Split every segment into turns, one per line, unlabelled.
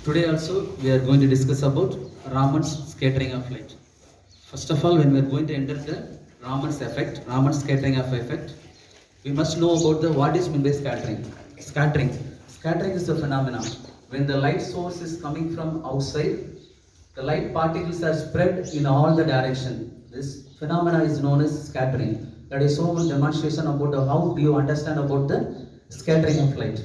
Today also we are going to discuss about Raman's scattering of light. First of all, when we are going to enter the Raman's effect, Raman's scattering of effect, we must know about the what is meant by scattering. Scattering. Scattering is a phenomenon. When the light source is coming from outside, the light particles are spread in all the direction. This phenomena is known as scattering. That is so much demonstration about how do you understand about the scattering of light.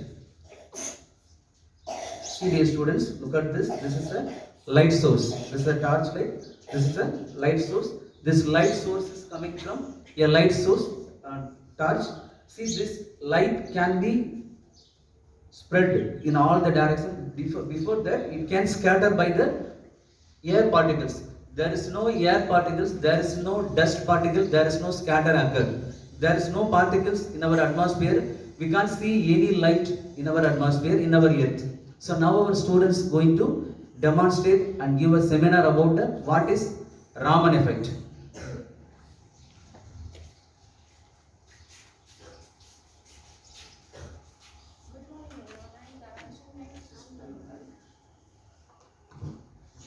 See dear students, look at this. This is a light source. This is a torch light. This is a light source. This light source is coming from a light source torch. See, this light can be spread in all the directions. Before that, it can scatter by the air particles. There is no air particles. There is no dust particle. There is no scatter occur. There is no particles in our atmosphere. We can't see any light in our atmosphere, in our earth. So now our students going to demonstrate and give a seminar about what is Raman effect.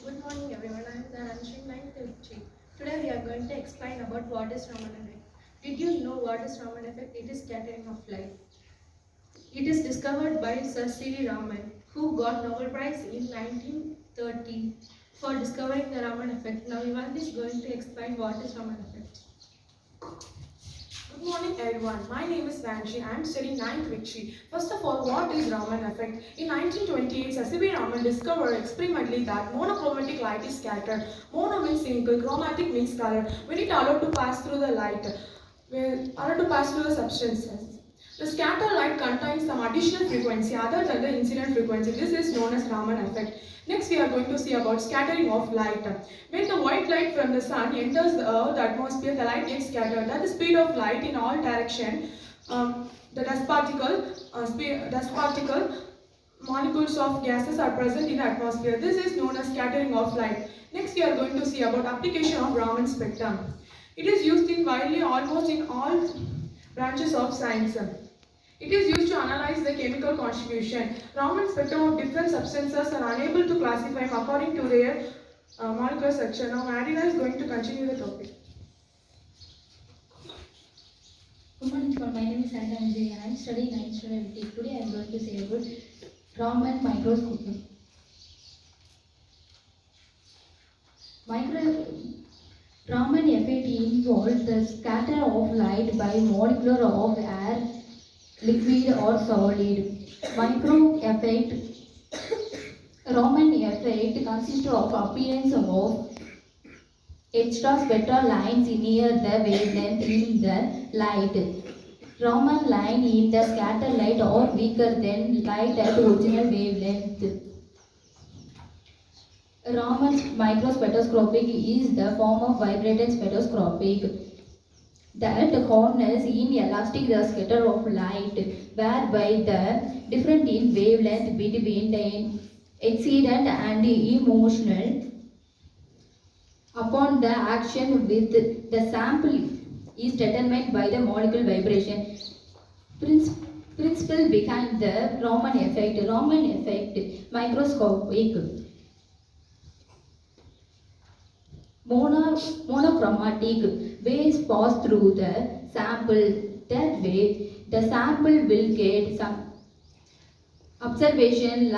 Good morning everyone, I am Dhananshri 9th. Today we are going to explain about what is Raman effect. Did you know what is Raman effect? It is scattering of light. It is discovered by Sir C.V. Raman, who got Nobel Prize in 1930 for discovering the Raman effect. Now Ivan is going to explain what is Raman effect.
Good morning everyone, my name is Vanshi. I am studying 9th Victory. First of all, what is Raman effect? In 1928, Sir C.V. Raman discovered experimentally that monochromatic light is scattered. Mono means single, chromatic means color. When it allowed to pass through the light, allowed to pass through the substances. The scattered light contains some additional frequency other than the incident frequency. This is known as Raman effect. Next we are going to see about scattering of light. When the white light from the sun enters the earth atmosphere, the light gets scattered. That is the speed of light in all direction. The dust particle molecules of gases are present in the atmosphere. This is known as scattering of light. Next we are going to see about application of Raman spectrum. It is used in widely almost in all branches of science. It is used to analyze the chemical constitution. Raman spectrum of different substances are unable to classify them according to their molecular structure. Now Marina is going to continue the topic.
Good morning, everyone. My name is Santa Anjali and I am studying 9th standard. Today I am going to say about Raman microscopy. Raman effect involves the scatter of light by molecule of air, liquid or solid. Micro effect. Raman effect consists of appearance of extra spectral lines near the wavelength in the light. Raman line in the scatter light are weaker than light at original wavelength. Raman's microspectroscopic is the form of vibrated spectroscopic that harness in elastic the scatter of light, whereby the difference in wavelength between the excitant and emotional upon the action with the sample is determined by the molecular vibration. Principle behind the Raman effect microscopic. Monochromatic waves pass through the sample. That way, the sample will get some observation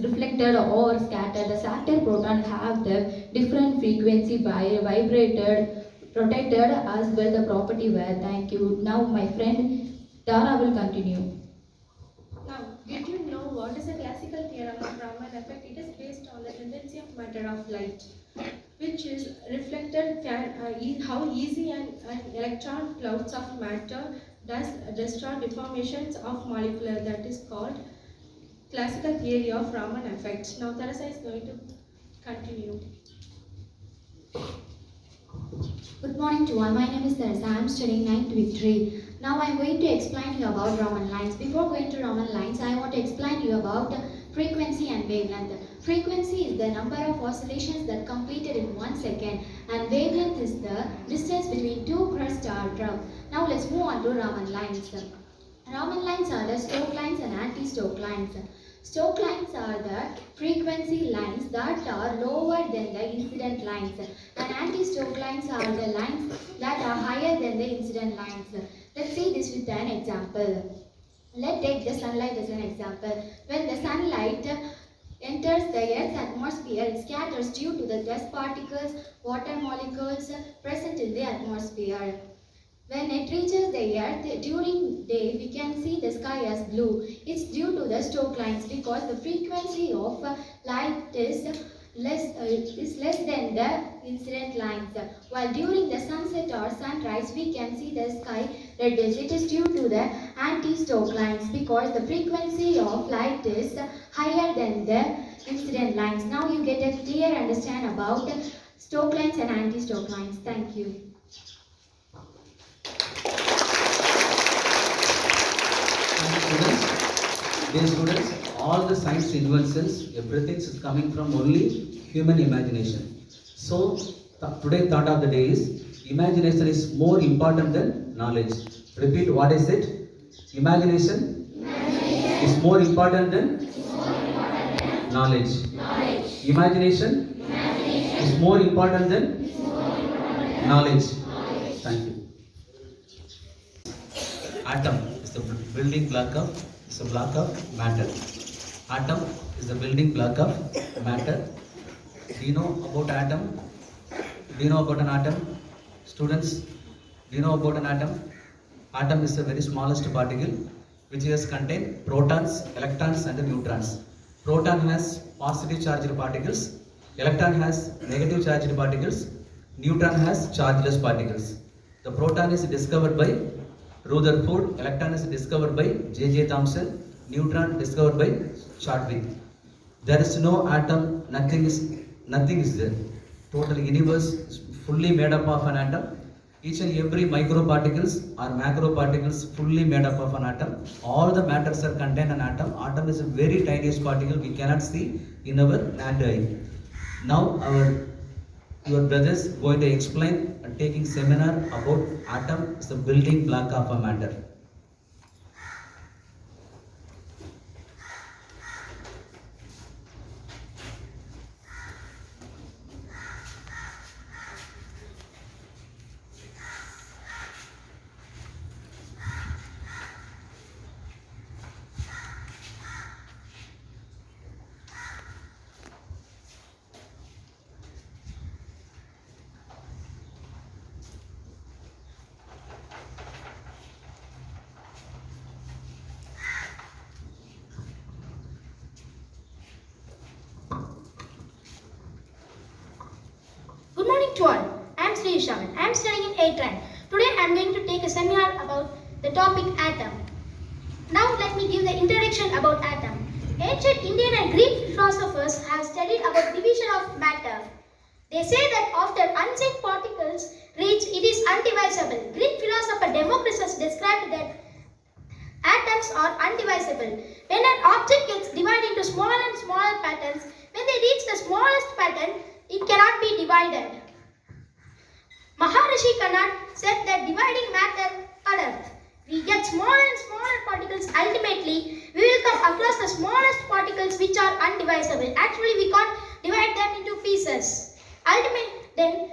reflected or scattered. The scattered proton have the different frequency vibrated, protected as well the property were. Thank you. Now my friend Dara will continue.
Now, did you know what is the classical theorem of Raman effect? It is based on the tendency of matter of light, which is reflected how easy an electron clouds of matter does destroy deformations of molecular. That is called classical theory of Raman effect. Now Teresa is going to continue.
Good morning to all. My name is Teresa. I am studying 9th Victory. Now I am going to explain you about Raman lines. Before going to Raman lines, I want to explain you about frequency and wavelength. Frequency is the number of oscillations that completed in 1 second, and wavelength is the distance between two crest or trough. Now let's move on to Raman lines. Raman lines are the Stokes lines and anti-Stokes lines. Stoke lines are the frequency lines that are lower than the incident lines, and anti-stoke lines are the lines that are higher than the incident lines. Let's see this with an example. Let's take the sunlight as an example. When the sunlight enters the Earth's atmosphere, it scatters due to the dust particles, water molecules present in the atmosphere. When it reaches the Earth during day, we can see the sky as blue. It's due to the Stoke lines because the frequency of light is less than the incident lines. While during the sunset or sunrise, we can see the sky reddish. It is due to the anti-Stoke lines because the frequency of light is higher than the incident lines. Now you get a clear understand about Stoke lines and anti-Stoke lines. Thank you.
Dear students, all the science inventions, everything is coming from only human imagination. So, today thought of the day is, imagination is more important than knowledge. Repeat what is it? Imagination is more important than knowledge. Imagination is more important than knowledge. Thank you. Atom is the building block of matter. Atom is the building block of matter. Do you know about atom? Do you know about an atom? Students, do you know about an atom? Atom is the very smallest particle which has contain protons, electrons and neutrons. Proton has positive charged particles, electron has negative charged particles, neutron has chargeless particles. The proton is discovered by Rutherford, electron is discovered by J.J. Thomson, neutron discovered by Chadwick. There is no atom, nothing is there. Total universe is fully made up of an atom. Each and every microparticles or macroparticles fully made up of an atom. All the matters are contained in an atom. Atom is a very tiniest particle we cannot see in our naked eye. Now your brothers going to explain and taking seminar about atom is the building block of a matter.
Good morning to all. I am Sri Shaman. I am studying in 8th rank. Today I am going to take a seminar about the topic atom. Now let me give the introduction about atom. Ancient Indian and Greek philosophers have studied about division of matter. They say that after unseen particles reach, it is undivisible. Greek philosopher Democritus described that atoms are undivisible. When an object gets divided into smaller and smaller patterns, when they reach the smallest pattern, it cannot be divided. Maharishi Kannad said that dividing matter on earth, we get smaller and smaller particles. Ultimately, we will come across the smallest particles which are undivisible. Actually, we can't divide them into pieces. Then,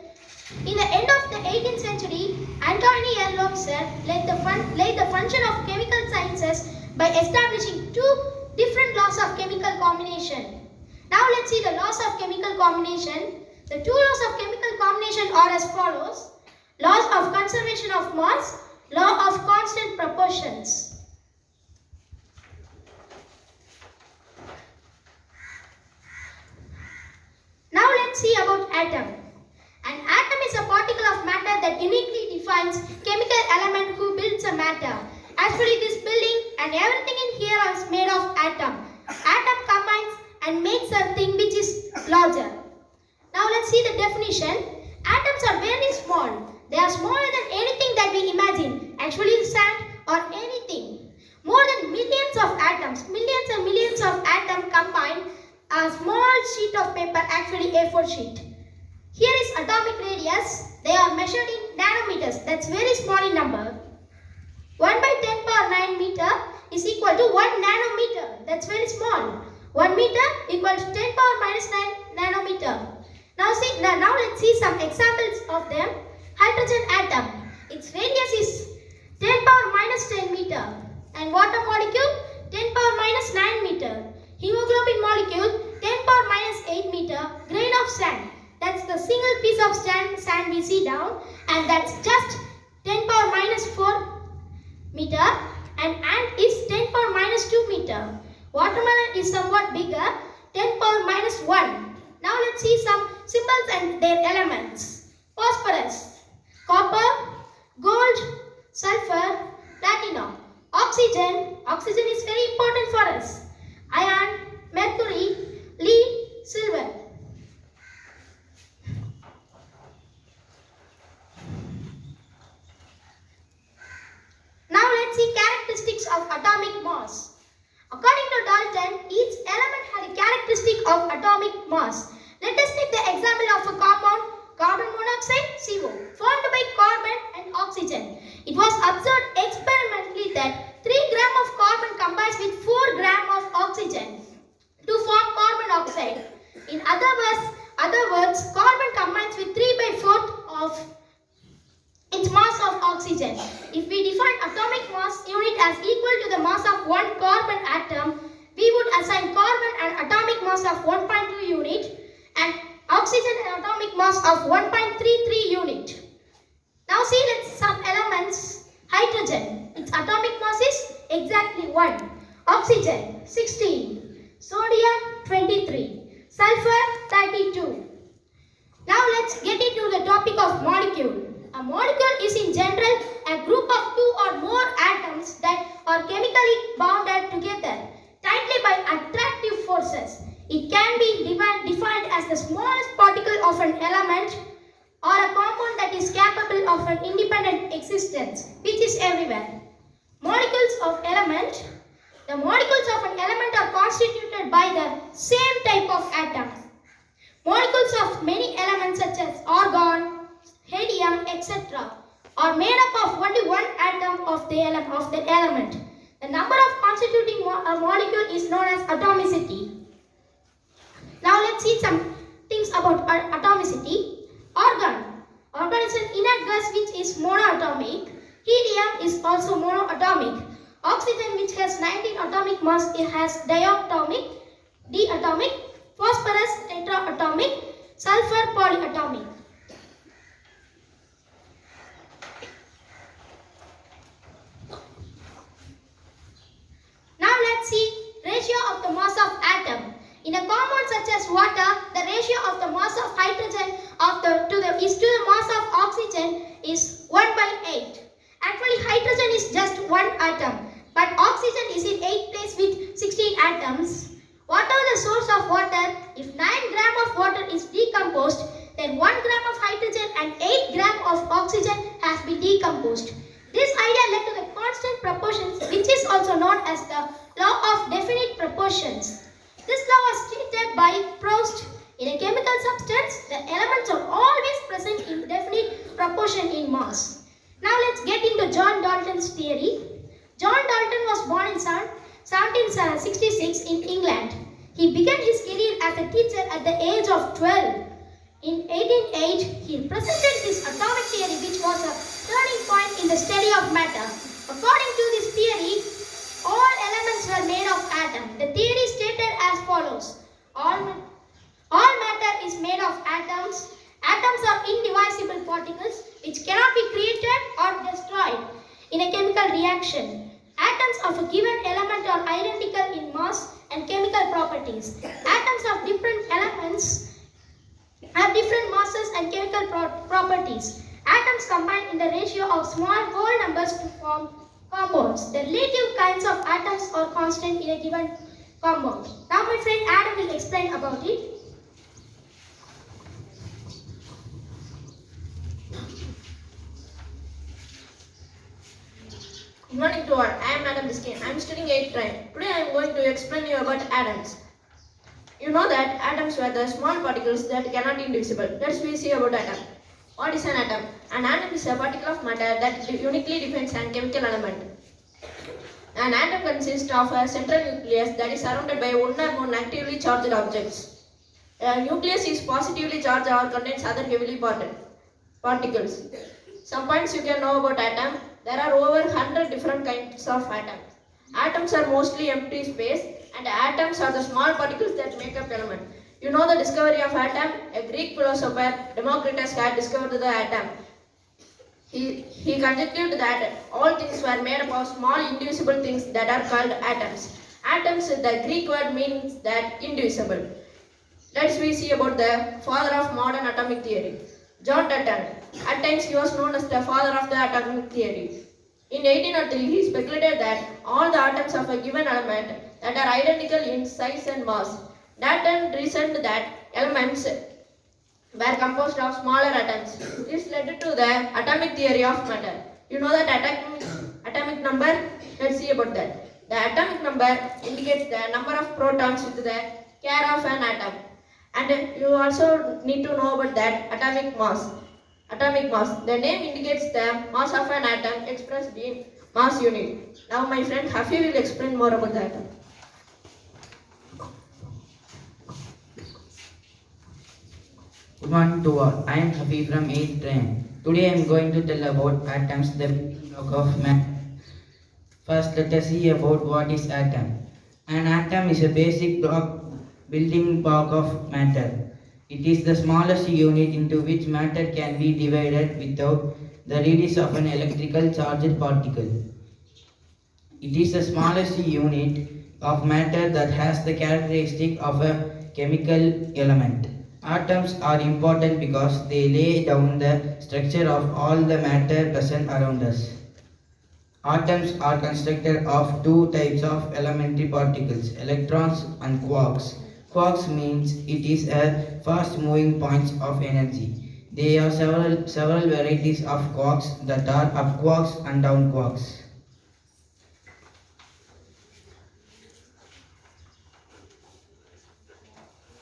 in the end of the 18th century, Antoni L. Lobster laid the function of chemical sciences by establishing two different laws of chemical combination. Now let's see the laws of chemical combination. The two laws of chemical combination are as follows. Laws of conservation of mass, law of constant proportions. Now let's see about atom. An atom is a particle of matter that uniquely defines chemical element who builds a matter. Actually, this building and everything in here is made of atom. Atom combines and makes a thing which is larger. Now let's see the definition. Atoms are very small. They are smaller than anything that we imagine. Actually, sand or anything. More than millions of atoms, millions and millions of atoms combined a small sheet of paper, actually A4 sheet. Here is atomic radius. They are measured in nanometers. That's very small in number. 1 by 10 power 9 meter is equal to 1 nanometer. That's very small. 1 meter equal to 10 power minus 9 nanometer. Now let's see some examples of them. Hydrogen atom. Its radius is 10 power minus 10 meter. And water molecule 10 power minus 9 meter. Hemoglobin molecule 10 power minus 8 meter. Grain of sand. That's the single piece of sand we see down, and that's just 10 power minus 4 meter, and ant is 10 power minus 2 meter. Watermelon is somewhat bigger, 10 power minus 1. Now let's see some symbols and their elements. Phosphorus, copper, gold, sulfur, platinum. Oxygen is very important for us. Iron, mercury, lead, silver. Now let's see characteristics of atomic mass. According to Dalton, each element had a characteristic of atomic mass. Let us take the example of a compound, carbon monoxide, CO, formed by carbon and oxygen. It was observed experimentally that 3 grams of carbon combines with 4 grams of oxygen to form carbon oxide. In other words, carbon combines with 3 by 4 of its mass of oxygen. If we define atomic mass unit as equal to the mass of one carbon atom, we would assign carbon an atomic mass of 1.2 unit and oxygen an atomic mass of 1.33 unit. Now see some elements. Hydrogen, its atomic mass is exactly 1. Oxygen 16. Sodium 23. Sulfur 32. Now let's get into the topic of molecule. A molecule is in general a group of 2 or more atoms that are chemically bounded together tightly by attractive forces. It can be defined as the smallest particle of an element or a compound that is capable of an independent existence, which is everywhere. Molecules of element. The molecules of an element are constituted by the same type of atoms. Molecules of many elements such as argon, helium, etc. are made up of only one atom of the element. The number of constituting a molecule is known as atomicity. Now let's see some things about atomicity. Argon. Argon is an inert gas which is monoatomic. Helium is also monoatomic. Oxygen, which has 19 atomic mass, it has diatomic, diatomic. Phosphorus tetraatomic. Sulfur polyatomic. Now let's see ratio of the mass of atom. In a compound such as water, the ratio of the mass of hydrogen to the mass of oxygen is 1/8. Actually, hydrogen is just 1 atom, but oxygen is in 8th place with 16 atoms. Whatever the source of water, if 9 grams of water is decomposed, then 1 gram of hydrogen and 8 grams of oxygen has been decomposed. This idea led to the constant proportions, which is also known as the law of definite proportions. This law was stated by Proust. In a chemical substance, the elements are always present in definite proportion in mass. Now let's get into John Dalton's theory. John Dalton was born in 1766 in England. He began his career as a teacher at the age of 12. In 1808, he presented his atomic theory, which was a turning point in the study of matter. According to this theory, all elements were made of atoms. The theory stated as follows. All matter is made of atoms. Atoms are indivisible particles which cannot be created or destroyed in a chemical reaction. Atoms of a given element are identical in mass and chemical properties. Atoms of different elements have different masses and chemical properties. Atoms combine in the ratio of small whole numbers to form compounds. The relative kinds of atoms are constant in a given compound. Now my friend Adam will explain about it.
Good morning to all. I am Adam Biskin. I am studying 8th grade. Today I am going to explain you about atoms. You know that atoms were the small particles that cannot be indivisible. Let's see about atom. What is an atom? An atom is a particle of matter that uniquely defines a chemical element. An atom consists of a central nucleus that is surrounded by one or more negatively charged objects. A nucleus is positively charged or contains other heavily particles. Some points you can know about atom. There are over 100 different kinds of atoms. Atoms are mostly empty space, and atoms are the small particles that make up element. You know the discovery of atom? A Greek philosopher, Democritus, had discovered the atom. He conjectured that all things were made up of small indivisible things that are called atoms. Atoms, the Greek word means that indivisible. Let's we see about the father of modern atomic theory, John Dalton. At times he was known as the father of the atomic theory. In 1803, he speculated that all the atoms of a given element that are identical in size and mass. Dalton reasoned that elements were composed of smaller atoms. This led to the atomic theory of matter. You know that atomic number? Let's see about that. The atomic number indicates the number of protons with the care of an atom. And you also need to know about that atomic mass. Atomic mass. The name indicates the mass of an atom expressed in mass unit. Now my friend Hafi will explain more about the atom.
Good morning to all. I am Hafi from 8th train. Today I am going to tell about atoms, the building block of matter. First, let us see about what is atom. An atom is a basic building block of matter. It is the smallest unit into which matter can be divided without the release of an electrical charged particle. It is the smallest unit of matter that has the characteristic of a chemical element. Atoms are important because they lay down the structure of all the matter present around us. Atoms are constructed of two types of elementary particles, electrons and quarks. Quarks means it is a fast moving points of energy. There are several varieties of quarks that are up quarks and down quarks.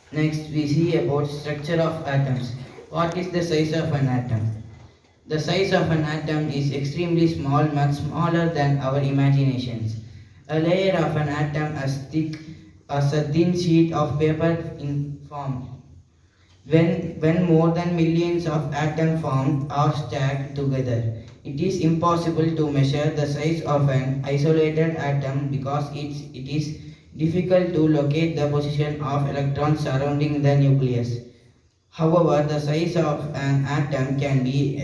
Next we see about structure of atoms. What is the size of an atom? The size of an atom is extremely small, much smaller than our imaginations. A layer of an atom as thick as a thin sheet of paper in form. When more than millions of atoms formed are stacked together, it is impossible to measure the size of an isolated atom because it is difficult to locate the position of electrons surrounding the nucleus. However, the size of an atom can be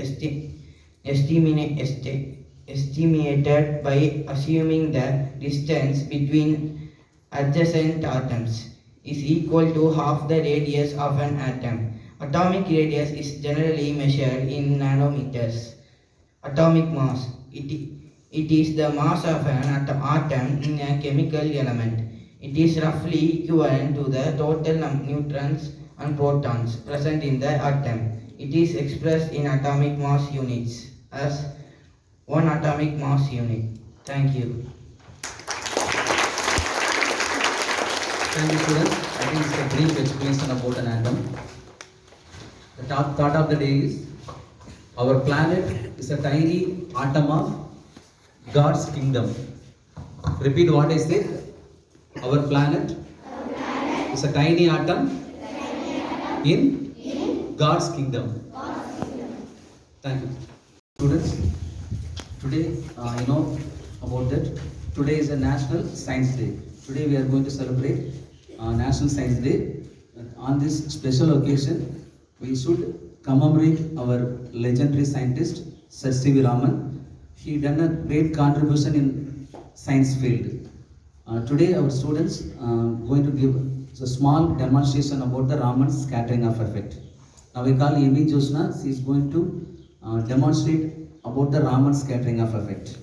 estimated by assuming the distance between adjacent atoms is equal to half the radius of an atom. Atomic radius is generally measured in nanometers. Atomic mass. It is the mass of an atom in a chemical element. It is roughly equivalent to the total neutrons and protons present in the atom. It is expressed in atomic mass units as 1 atomic mass unit. Thank you.
Thank you, students. I think it's a brief explanation about an atom. The thought of the day is, our planet is a tiny atom of God's kingdom. Repeat what I said. Our planet is a tiny atom in God's kingdom. Thank you. Students, today you know about that. Today is a National Science Day. Today we are going to celebrate National Science Day. On this special occasion, we should commemorate our legendary scientist, Sir C.V. Raman. He done a great contribution in science field. Today our students going to give a small demonstration about the Raman scattering of effect. Now we call Amy Josna. She is going to demonstrate about the Raman scattering of effect.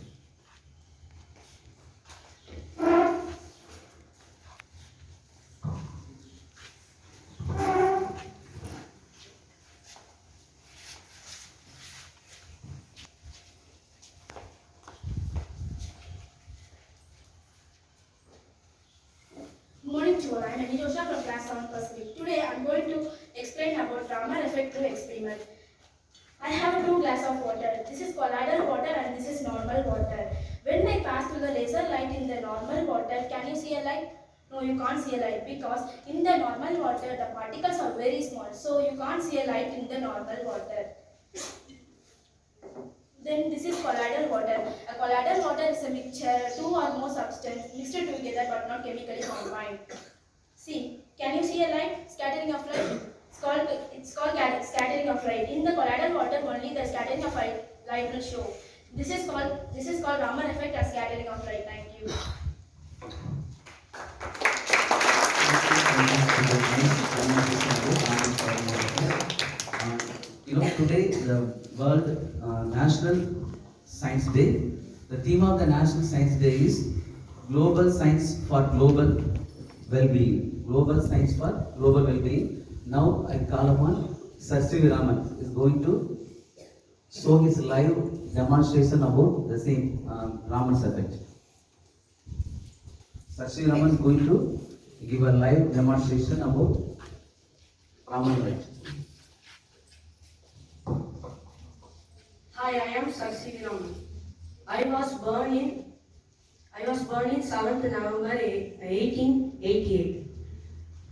Good morning to all. I am Annie Josha from class 7 Pacific. Today I am going to explain about Raman effect through experiment. I have two glasses of water. This is colloidal water and this is normal water. When I pass through the laser light in the normal water, can you see a light? No, you can't see a light because in the normal water the particles are very small, so you can't see a light in the normal water. Then this is colloidal water. A colloidal water is a mixture, two or more substances mixed together but not chemically combined. See, can you see a light? Scattering of light? It's called scattering of light. In the colloidal water only the scattering of light will show. This is called Raman effect as scattering of light. Thank you.
Today the World National Science Day. The theme of the National Science Day is Global Science for Global Well-being. Global Science for Global Well-being. Now I call upon Sir C. V. Raman is going to show his live demonstration about the same Raman's effect. Sir C. V. Raman is going to give a live demonstration about Raman effect.
Hi, I am Saksi Raman. I was born in 7th November 1888.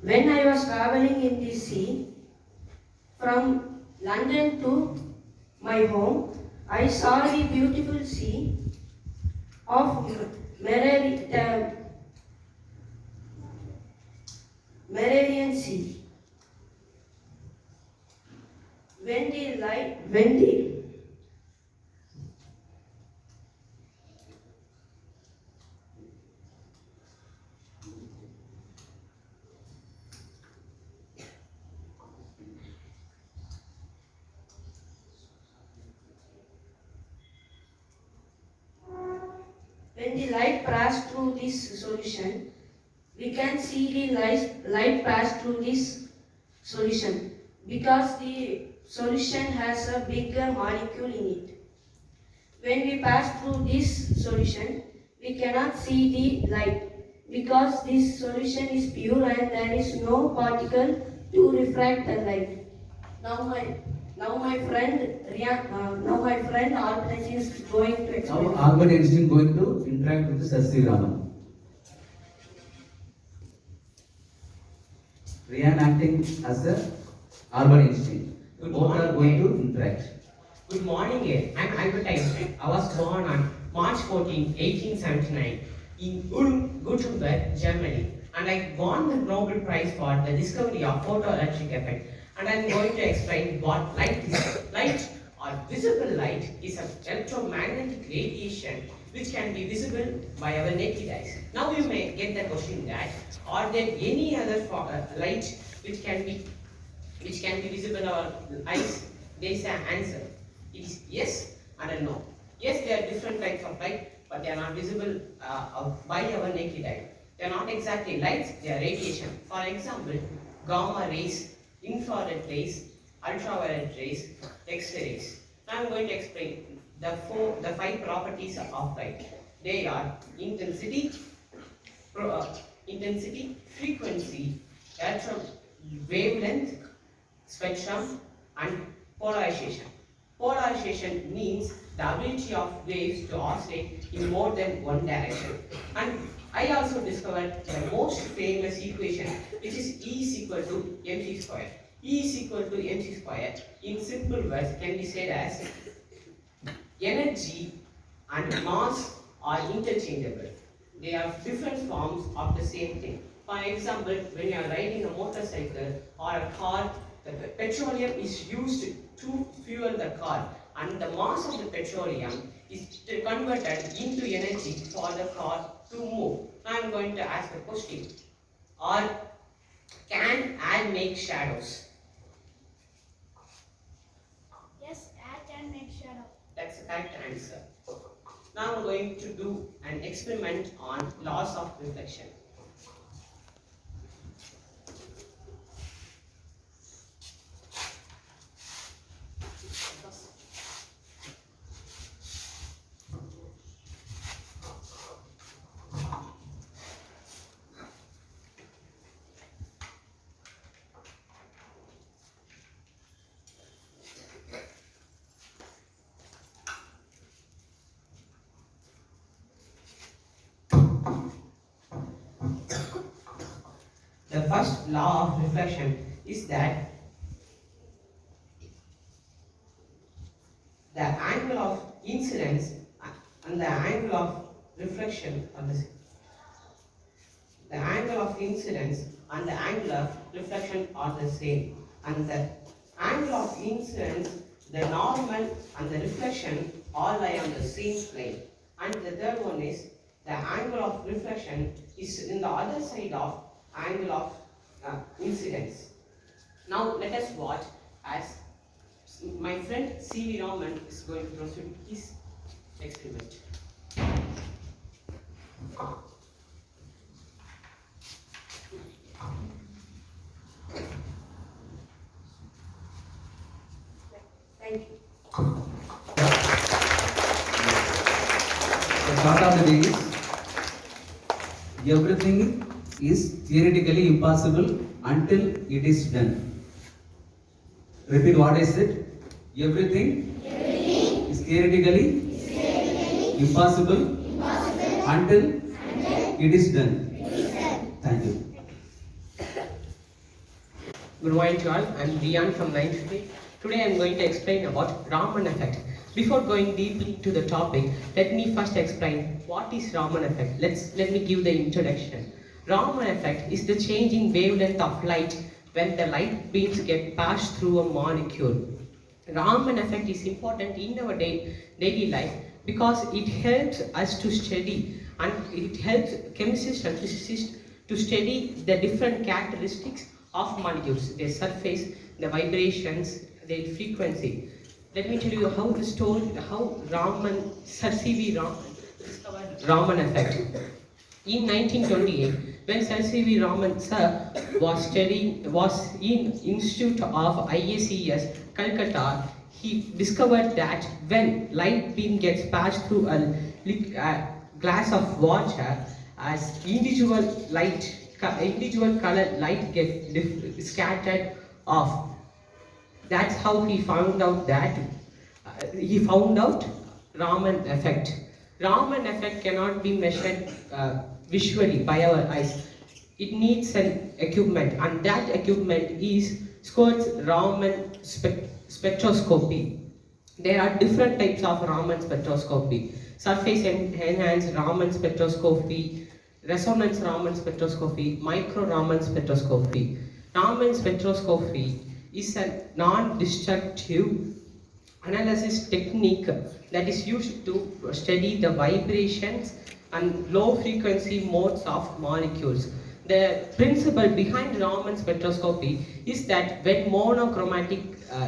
When I was traveling in the sea from London to my home, I saw the beautiful sea of the Meridian Sea. When the light passed through this solution, we can see the light pass through this solution because the solution has a bigger molecule in it. When we pass through this solution, we cannot see the light because this solution is pure and there is no particle to refract the light. Now my friend Albert Einstein is going to
Now
explain.
Albert Einstein going to interact with Sir C. V. Raman. Rian acting as the Albert Einstein.
Good
Both are
morning.
going to interact.
Good morning, I'm Albert Einstein. I was born on March 14, 1879 in Ulm, Gutenberg, Germany. And I won the Nobel Prize for the discovery of photoelectric effect. And I'm going to explain what light is. Light or visible light is an electromagnetic radiation which can be visible by our naked eyes. Now you may get the question that, are there any other light which can be visible in our eyes? There is an answer. It is yes and a no. Yes, there are different types of light, but they are not visible by our naked eye. They are not exactly lights, they are radiation. For example, gamma rays, infrared rays, ultraviolet rays, X-ray rays. Now I am going to explain the 5 properties of light. They are intensity, frequency, electron wavelength, spectrum, and polarization. Polarization means the ability of waves to oscillate in more than one direction. And I also discovered the most famous equation, which is E is equal to mc square. E is equal to mc square in simple words can be said as energy and mass are interchangeable. They are different forms of the same thing. For example, when you are riding a motorcycle or a car, the petroleum is used to fuel the car, and the mass of the petroleum is converted into energy for the car to move. Now I am going to ask a question. Can air make shadows?
Yes, air can make shadow.
That's the correct answer. Now I'm going to do an experiment on laws of reflection. the first law of reflection is that the angle of incidence and the angle of reflection are the same. The angle of incidence and the angle of reflection are the same. And the angle of incidence, the normal and the reflection all lie on the same plane. And the third one is the angle of reflection is in the other side of angle of incidence. Now let us watch as my friend C.V. Raman is going to proceed his experiment.
Thank you.
The thought of the day is everything is theoretically impossible until it is done. Repeat what I said. Everything is theoretically impossible until it is done. Thank you.
Good morning to all. I'm Rian from 9th grade. Today I'm going to explain about Raman effect. Before going deeply into the topic, let me first explain what is Raman effect. Let me give the introduction. Raman effect is the change in wavelength of light when the light beams get passed through a molecule. Raman effect is important in our daily life because it helps us to study and it helps chemicists and physicists to study the different characteristics of molecules, their surface, the vibrations, their frequency. Let me tell you how Sir C.V. Raman discovered Raman effect. In 1928, when Sir C.V. Raman sir was in Institute of IACS, Calcutta, he discovered that when light beam gets passed through a glass of water, as individual color light get scattered off. That's how he found out Raman effect. Raman effect cannot be measured visually by our eyes. It needs an equipment, and that equipment is Raman spectroscopy. There are different types of Raman spectroscopy: surface enhanced Raman spectroscopy, resonance Raman spectroscopy, micro Raman spectroscopy. Raman spectroscopy is a non-destructive analysis technique that is used to study the vibrations and low frequency modes of molecules. The principle behind Raman spectroscopy is that when monochromatic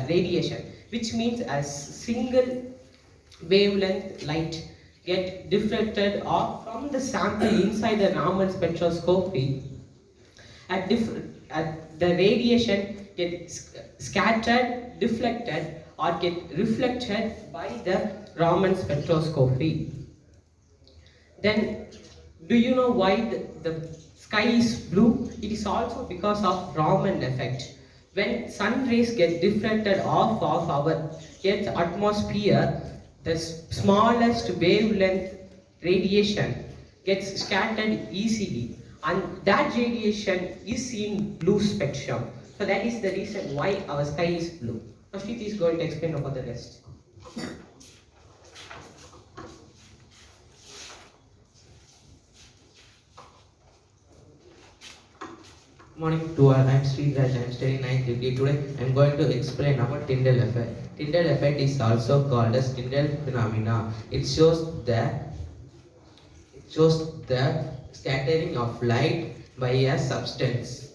radiation, which means a single wavelength light, get deflected off from the sample inside the Raman spectroscopy, the radiation gets scattered, deflected, or get reflected by the Raman spectroscopy. Then, do you know why the sky is blue? It is also because of Raman effect. When sun rays get deflected off of our Earth's atmosphere, the smallest wavelength radiation gets scattered easily, and that radiation is in blue spectrum. So that is the reason why our sky is blue. Ashit is going to explain about the rest.
Morning to all, I am Sri Raj, I am studying 9th degree. Today I am going to explain about Tyndall effect. Tyndall effect is also called as Tyndall phenomena. It shows the scattering of light by a substance,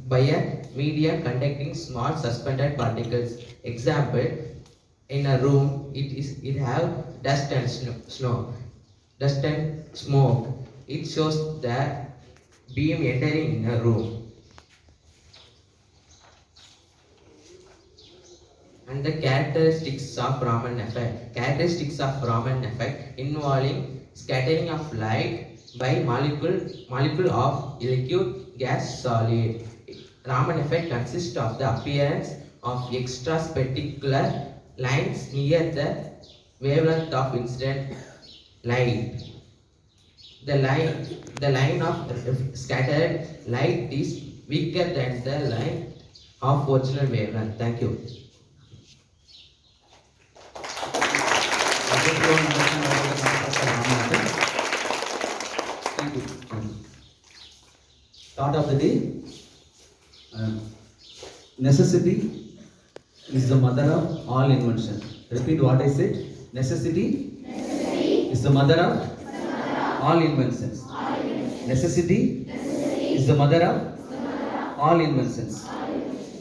by a medium containing small suspended particles. Example, in a room, it have dust and dust and smoke. It shows the beam entering in a room. And the characteristics of Raman effect. Characteristics of Raman effect involving scattering of light by molecule of liquid, gas, solid. Raman effect consists of the appearance of extra spectacular lines near the wavelength of incident light. The line of scattered light is
weaker than the line of original wavelength. Thank you.
Thank you. Thought of the day. Necessity is the mother of all invention. Repeat what I said. Necessity is the mother of all inventions. Necessity is the mother of all inventions.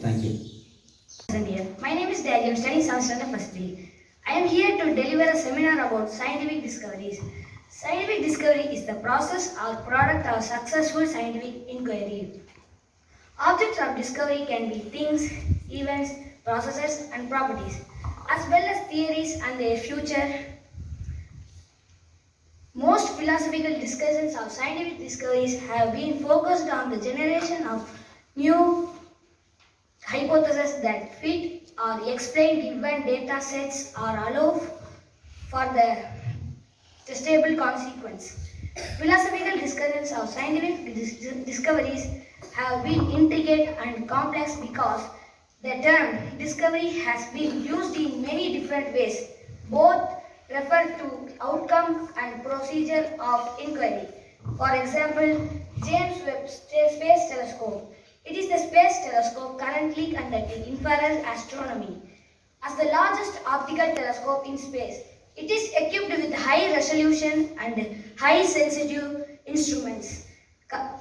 Thank you.
My name is Daniel, I'm studying 7th standard first B. I am here to deliver a seminar about scientific discoveries. Scientific discovery is the process or product of successful scientific inquiry. Objects of discovery can be things, events, processes, and properties, as well as theories and their future. Most philosophical discussions of scientific discoveries have been focused on the generation of new hypotheses that fit or explain given data sets or allow for the testable consequence. Philosophical discussions of scientific discoveries have been intricate and complex because the term discovery has been used in many different ways. Both refer to outcome and procedure of inquiry. For example, James Webb Space Telescope. It is the space telescope currently conducting infrared astronomy. As the largest optical telescope in space, it is equipped with high resolution and high sensitive instruments,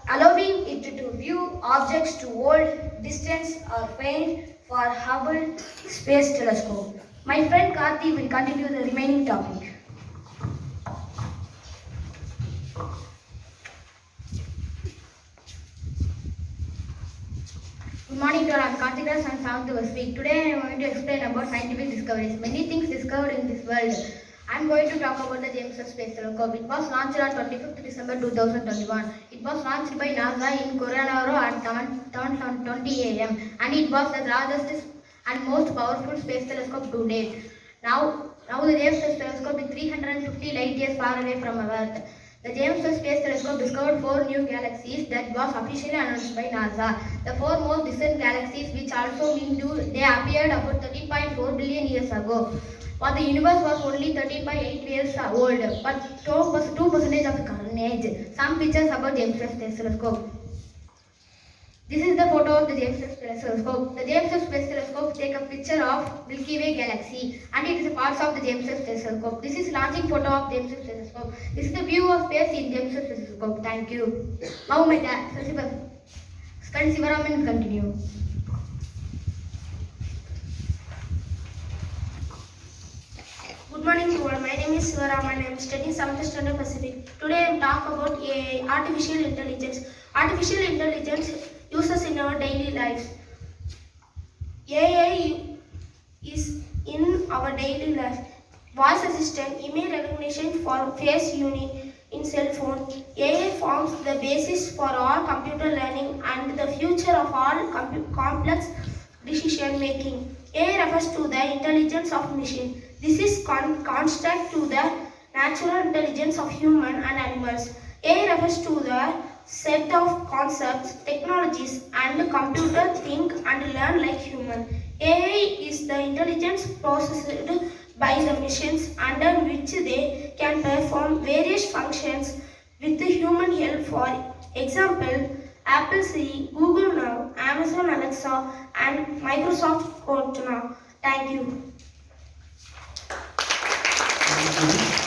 allowing it to view objects to hold distance or faint for Hubble Space Telescope. My friend Karthi will continue the remaining topic.
Good morning to all. I'm Karthika and found to speak. Today I am going to explain about scientific discoveries. Many things discovered in this world. I am going to talk about the James Webb Space Telescope. It was launched on 25th December 2021. It was launched by NASA in Coronado at 7:20 a.m. and it was the largest and most powerful space telescope to date. Now the James Webb Telescope is 350 light years far away from our Earth. The James Webb Space Telescope discovered 4 new galaxies that was officially announced by NASA. The 4 most distant galaxies, which also mean they appeared about 13.4 billion years ago. But the universe was only 13.8 years old, but 2% of the current age. Some pictures about James Webb Space Telescope. This is the photo of the James Webb Space Telescope. The James Webb Space Telescope takes a picture of Milky Way galaxy and it is a part of the James Webb Space Telescope. This is launching photo of James Webb Space Telescope. This is the view of space in James Webb Space Telescope. Thank you. Now my dad, friend Sivaraman will continue.
Good morning to all. My name is Sivaraman. I am studying 7th standard Pacific. Today I am talking about AI, artificial intelligence. Artificial intelligence uses in our daily lives. AI is in our daily life. Voice assistant, email recognition for face unique in cell phone. AI forms the basis for all computer learning and the future of all complex decision making. AI refers to the intelligence of machine. This is constant to the natural intelligence of human and animals. AI refers to the set of concepts, technologies, and computer think and learn like human. AI is the intelligence processed by the machines under which they can perform various functions with the human help. For example, Apple Siri, Google Now, Amazon Alexa, and Microsoft Cortana. Thank you.
Thank you.